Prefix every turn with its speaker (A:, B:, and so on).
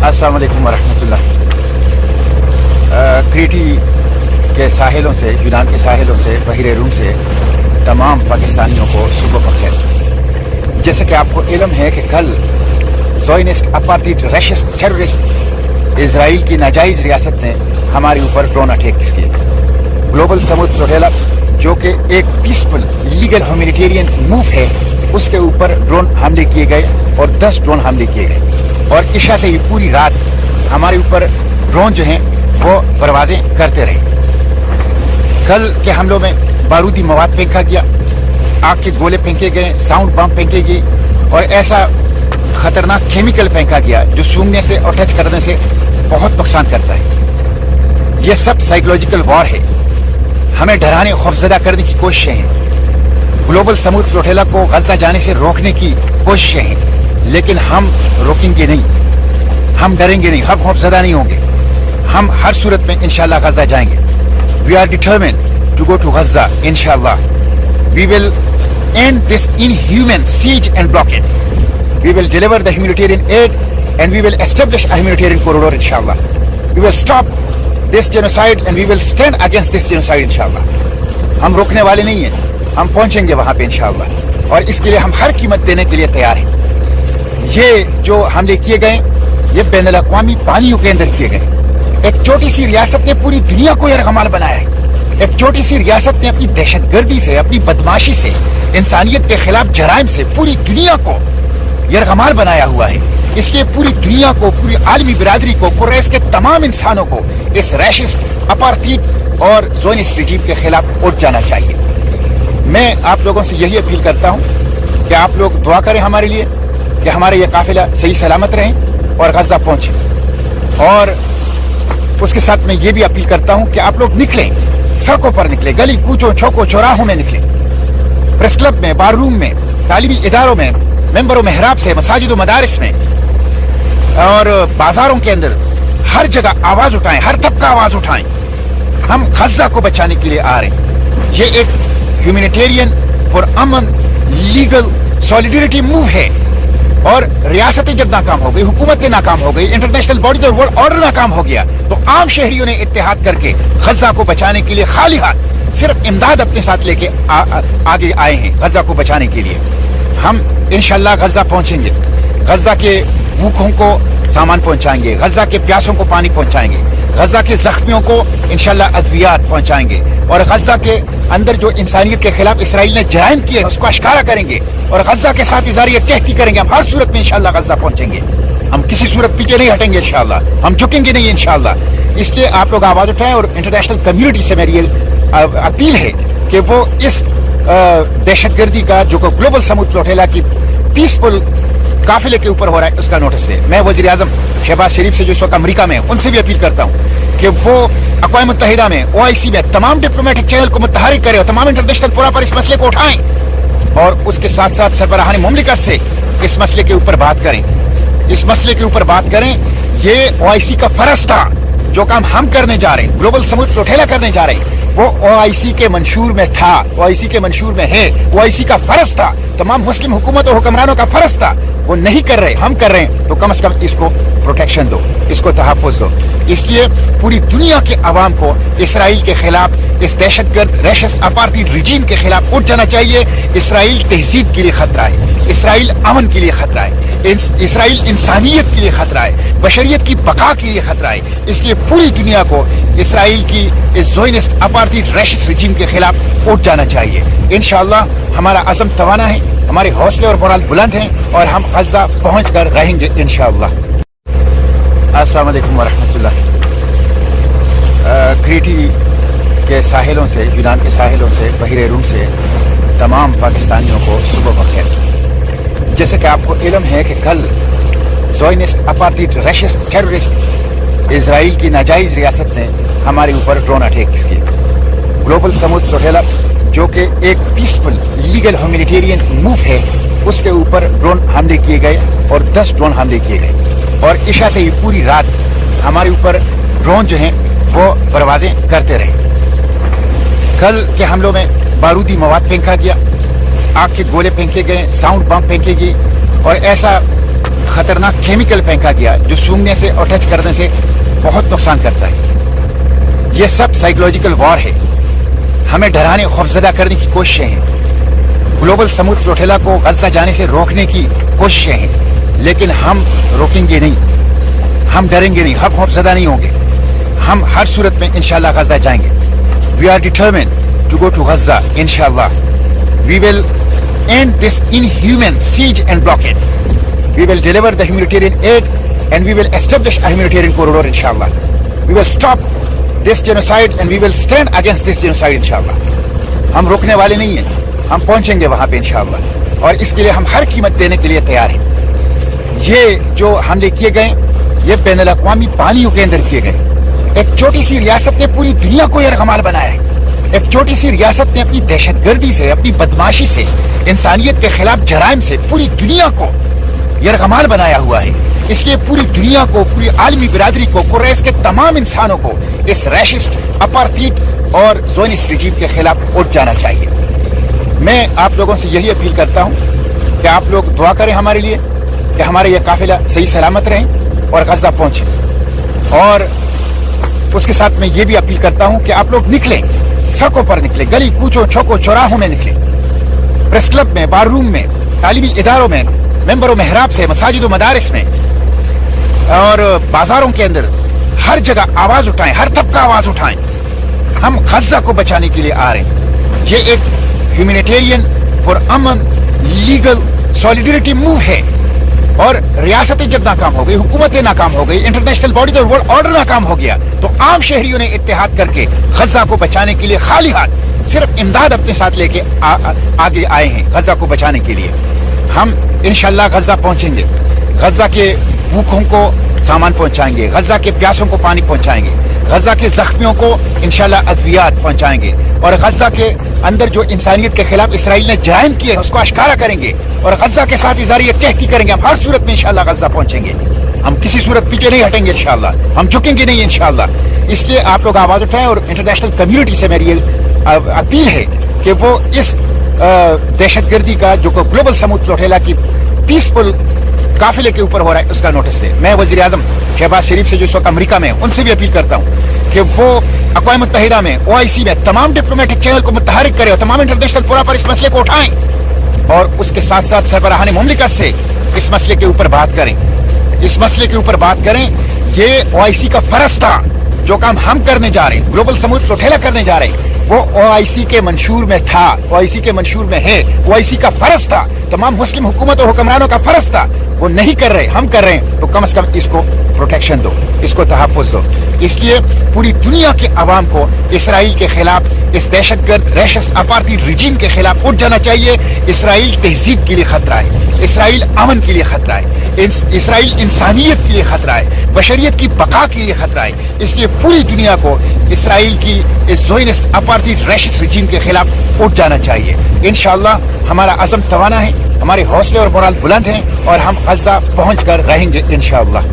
A: अस्सलाम वालेकुम वरहमतुल्लाह। क्रीटी के साहिलों से, यूनान के साहिलों से, बहिरे रूम से तमाम पाकिस्तानियों को सुबह बखैर। जैसे कि आपको इल्म है कि कल ज़ोयनिस्ट अपार्थाइड रशिस्ट टेररिस्ट इजराइल की नाजायज रियासत ने हमारे ऊपर ड्रोन अटैक किए। ग्लोबल साउथ सोहेला जो कि एक पीसफुल लीगल ह्यूमैनिटेरियन मूव है, उसके ऊपर ड्रोन हमले किए गए और 10 ड्रोन हमले किए गए और इशा से ही पूरी रात हमारे ऊपर ड्रोन जो हैं वो परवाजें करते रहे। कल के हमलों में बारूदी मवाद फेंका गया, आग के गोले फेंके गए, साउंड बम फेंके गए और ऐसा खतरनाक केमिकल फेंका गया जो सूंघने से और टच करने से बहुत नुकसान करता है। ये सब साइकोलॉजिकल वॉर है, हमें डराने खौफजदा करने की कोशिशें हैं। ग्लोबल साउथ सोहेला को गजा जाने से रोकने की कोशिशें हैं, लेकिन हम रोकेंगे नहीं, हम डरेंगे नहीं, हम खौफजदा नहीं होंगे। हम हर सूरत में इंशाल्लाह गजा जाएंगे। We are determined to go to Gaza इंशाल्लाह। We will end this inhuman siege and blockade. We will deliver the humanitarian aid and we will establish a humanitarian corridor inshallah. We will stop this genocide and we will stand against this genocide inshallah. हम रोकने वाले नहीं हैं, हम पहुंचेंगे वहां पे इंशाल्लाह और इसके लिए हम हर कीमत देने के लिए तैयार हैं। ये जो हमले किए गए ये बैनुल अक़वामी पानियों के अंदर किए गए। एक छोटी सी रियासत ने पूरी दुनिया को यरगमाल बनाया है। एक छोटी सी रियासत ने अपनी दहशतगर्दी से, अपनी बदमाशी से, इंसानियत के खिलाफ जराइम से पूरी दुनिया को यरगमाल बनाया हुआ है। इसलिए पूरी दुनिया को, पूरी आलमी बिरादरी को, कुरैश के तमाम इंसानों को इस रैशिस्ट अपार्थाइड और ज़ोनिस्ट रिजीम के खिलाफ उठ जाना चाहिए। मैं आप लोगों से यही अपील करता हूं कि आप लोग दुआ करें हमारे लिए कि हमारा यह काफिला सही सलामत रहे और गजा पहुंचे। और उसके साथ मैं ये भी अपील करता हूं कि आप लोग निकलें, सड़कों पर निकले, गली कूचों चौकों चौराहों में निकले, प्रेस क्लब में, बार रूम में, तालीमी इदारों में, मेंबरों मेहराब से, मसाजिद मदारिस में और बाजारों के अंदर हर जगह आवाज उठाएं, हर तबका आवाज उठाएं। हम गजा को बचाने के लिए आ रहे हैं। ये एक ह्यूमैनिटेरियन और अमन लीगल सॉलिडरिटी मूव है और रियासतें जब नाकाम हो गई, हुकूमतें नाकाम हो गई, इंटरनेशनल बॉडीज और वर्ल्ड ऑर्डर नाकाम हो गया, तो आम शहरियों ने इत्तेहाद करके गजा को बचाने के लिए खाली हाथ सिर्फ इमदाद अपने साथ लेके आगे आए हैं गजा को बचाने के लिए। हम इंशाल्लाह गजा पहुंचेंगे, गजा के भूखों को सामान पहुंचाएंगे, गजा के प्यासों को पानी पहुंचाएंगे, गजा के जख्मियों को इंशाल्लाह अद्वियात पहुंचाएंगे और गजा के अंदर जो इंसानियत के खिलाफ इसराइल ने जराइम किए उसको अश्कारा करेंगे और गजा के साथ इज़हार कहती करेंगे। हम हर सूरत में इंशाल्लाह गजा पहुंचेंगे, हम किसी सूरत पीछे नहीं हटेंगे इंशाल्लाह, हम झुकेंगे नहीं इंशाल्लाह। इसलिए आप लोग आवाज उठाएं और इंटरनेशनल कम्युनिटी से मेरी अपील है कि वो इस दहशतगर्दी का जो ग्लोबल साउथ सोहेला की पीसफुल काफिले के ऊपर हो रहा है उसका नोटिस ले। मैं वजीर आजम शहबाज शरीफ से जो इस वक्त अमरीका में उनसे भी अपील करता हूँ कि वो अक़वाम मुत्तहिदा में, OIC में तमाम डिप्लोमेटिक चैनल को मुतहरिक करें और तमाम इंटरनेशनल फोरा पर इस मसले को उठाएं और उसके साथ साथ सरबराहान मुमलिकत से इस मसले के ऊपर बात करें, इस मसले के ऊपर बात करें। ये OIC का फर्ज था, जो काम हम करने जा रहे हैं, ग्लोबल साउथ सोहेला करने जा रहे हैं, वो OIC के मंशूर में था, OIC के मंशूर में है, OIC का फर्ज था, तमाम मुस्लिम हुकूमत और हुक्मरानों का फर्ज था। वो नहीं कर रहे, हम कर रहे हैं, तो कम से कम इसको प्रोटेक्शन दो, इसको तहफ़्फ़ुज़ दो। इसलिए पूरी दुनिया के अवाम को इसराइल के खिलाफ, इस दहशतगर्द रैशिस्ट अपार्थाइड रिजीम के खिलाफ उठ जाना चाहिए। इसराइल तहजीब के लिए खतरा है, इसराइल अमन के लिए खतरा है, इसराइल इंसानियत के लिए खतरा है, बशरियत की बका के लिए खतरा है। इसलिए पूरी दुनिया को इसराइल की इस ज़ोयनिस्ट अपार्थाइड रैशिस्ट रिजीम के खिलाफ उठ जाना चाहिए। इंशाअल्लाह हमारा अज़म तवाना है, हमारे हौसले और मोराल बुलंद हैं और हम गजा पहुंच कर रहेंगे इंशाअल्लाह। अस्सलाम वालेकुम वरहमतुल्लाह। क्रीटी के साहिलों से, यूनान के साहिलों से, बहिरे रूम से तमाम पाकिस्तानियों को सुबह बखैर। जैसे कि आपको इल्म है कि कल ज़ोयनिस्ट अपार्थाइड रशिस्ट टेररिस्ट इजराइल की नाजायज रियासत ने हमारे ऊपर ड्रोन अटैक किए। ग्लोबल साउथ सोहेला जो कि एक पीसफुल लीगल ह्यूमैनिटेरियन मूव है, उसके ऊपर ड्रोन हमले किए गए और 10 ड्रोन हमले किए गए और इशा से ही पूरी रात हमारे ऊपर ड्रोन जो हैं वो परवाजें करते रहे। कल के हमलों में बारूदी मवाद फेंका गया, आग के गोले फेंके गए, साउंड बम फेंके गए और ऐसा खतरनाक केमिकल फेंका गया जो सूंघने से और टच करने से बहुत नुकसान करता है। ये सब साइकोलॉजिकल वॉर है, हमें डराने खौफजदा करने की कोशिशें हैं। ग्लोबल समुद्र चौथेला को गजा जाने से रोकने की कोशिशें हैं, लेकिन हम रोकेंगे नहीं, हम डरेंगे नहीं, हम खौफजदा नहीं होंगे। हम हर सूरत में इंशाल्लाह गजा जाएंगे। We are determined to go to Gaza इंशाल्लाह। We will end this inhuman siege and blockade. We will deliver the humanitarian aid and we will establish a humanitarian corridor inshallah. We will stop this genocide and we will stand against this genocide inshallah. हम रोकने वाले नहीं हैं, हम पहुंचेंगे वहां पे इंशाल्लाह और इसके लिए हम हर कीमत देने के लिए तैयार हैं। ये जो हमले किए गए ये बैनुल अक़वामी पानियों के अंदर किए गए। एक छोटी सी रियासत ने पूरी दुनिया को यरगमाल बनाया है। एक छोटी सी रियासत ने अपनी दहशतगर्दी से, अपनी बदमाशी से, इंसानियत के खिलाफ जराइम से पूरी दुनिया को यरगमाल बनाया हुआ है। इसलिए पूरी दुनिया को, पूरी आलमी बिरादरी को, कुरैश के तमाम इंसानों को इस रैशिस्ट, अपार्थाइड और ज़ोनिस्ट रिजीम के खिलाफ उठ जाना चाहिए। मैं आप लोगों से यही अपील करता हूँ कि आप लोग दुआ करें हमारे लिए कि हमारा यह काफिला सही सलामत रहे और गजा पहुंचे। और उसके साथ मैं ये भी अपील करता हूँ कि आप लोग निकलें, सड़कों पर निकले, गली कूचों चौकों चौराहों में निकले, प्रेस क्लब में, बार रूम में, तालीमी इदारों में, मेंबरों मेहराब से, मसाजिद मदारिस में और बाजारों के अंदर हर जगह आवाज उठाएं, हर तबका आवाज उठाएं। हम गजा को बचाने के लिए आ रहे हैं। ये एक ह्यूमैनिटेरियन और अमन लीगल सॉलिडरिटी मूव है और रियासतें जब नाकाम हो गई, हुकूमतें नाकाम हो गई, इंटरनेशनल बॉडीज और वर्ल्ड ऑर्डर नाकाम हो गया, तो आम शहरियों ने इत्तेहाद करके गजा को बचाने के लिए खाली हाथ सिर्फ इमदाद अपने साथ लेके आगे आए हैं गजा को बचाने के लिए। हम इंशाल्लाह गजा पहुंचेंगे, गजा के भूखों को सामान पहुंचाएंगे, गजा के प्यासों को पानी पहुंचाएंगे, गजा के जख्मियों को इंशाल्लाह अद्वियात पहुंचाएंगे और गजा के अंदर जो इंसानियत के खिलाफ इसराइल ने जराइम किए उसको आश्कारा करेंगे और गजा के साथ इज़हार तहक़ीक़ करेंगे। हम हर सूरत में इंशाल्लाह गजा पहुंचेंगे, हम किसी सूरत पीछे नहीं हटेंगे इंशाल्लाह, हम झुकेंगे नहीं इंशाल्लाह। इसलिए आप लोग आवाज उठाएं और इंटरनेशनल कम्युनिटी से मेरी अपील है कि वो इस दहशतगर्दी का जो ग्लोबल समुद्र चौथेला की पीसफुल काफिले के ऊपर हो रहा है उसका नोटिस ले। मैं वजीर आजम शहबाज शरीफ से जो इस वक्त अमरीका में उनसे भी अपील करता हूँ कि वो अक़वाम मुत्तहिदा में, OIC में तमाम डिप्लोमेटिक चैनल को मुतहरिक करे और तमाम इंटरनेशनल फोरा पर इस मसले को उठाएं और उसके साथ साथ सरबराहान मुमलिकत से इस मसले के ऊपर बात करें, इस मसले के ऊपर बात करें। ये OIC का फर्ज था, जो काम हम करने जा रहे हैं, ग्लोबल समुद्र चौथेला करने जा रहे हैं, वो OIC के मंशूर में था, OIC के मंशूर में है, OIC का फर्ज था, तमाम मुस्लिम हुकूमत और हुक्मरानों का फर्ज था। वो नहीं कर रहे, हम कर रहे हैं, तो कम से कम इसको प्रोटेक्शन दो, इसको तहफ़्फ़ुज़ दो। इसलिए पूरी दुनिया के अवाम को इसराइल के खिलाफ, इस दहशतगर्द रैशिस्ट अपार्थाइड रिजीम के खिलाफ उठ जाना चाहिए। इसराइल तहजीब के लिए खतरा है, इसराइल अमन के लिए खतरा है, इसराइल इंसानियत के लिए खतरा है, बशरियत की बका के लिए खतरा है। इसलिए पूरी दुनिया को इसराइल की इस ज़ोनिस्ट अपार्थाइड रैशिस्ट रिजीम के खिलाफ उठ जाना चाहिए। इंशाअल्लाह हमारा अज़म तवाना है, हमारे हौसले और मोराल बुलंद हैं और हम गजा पहुंच कर रहेंगे इंशाअल्लाह।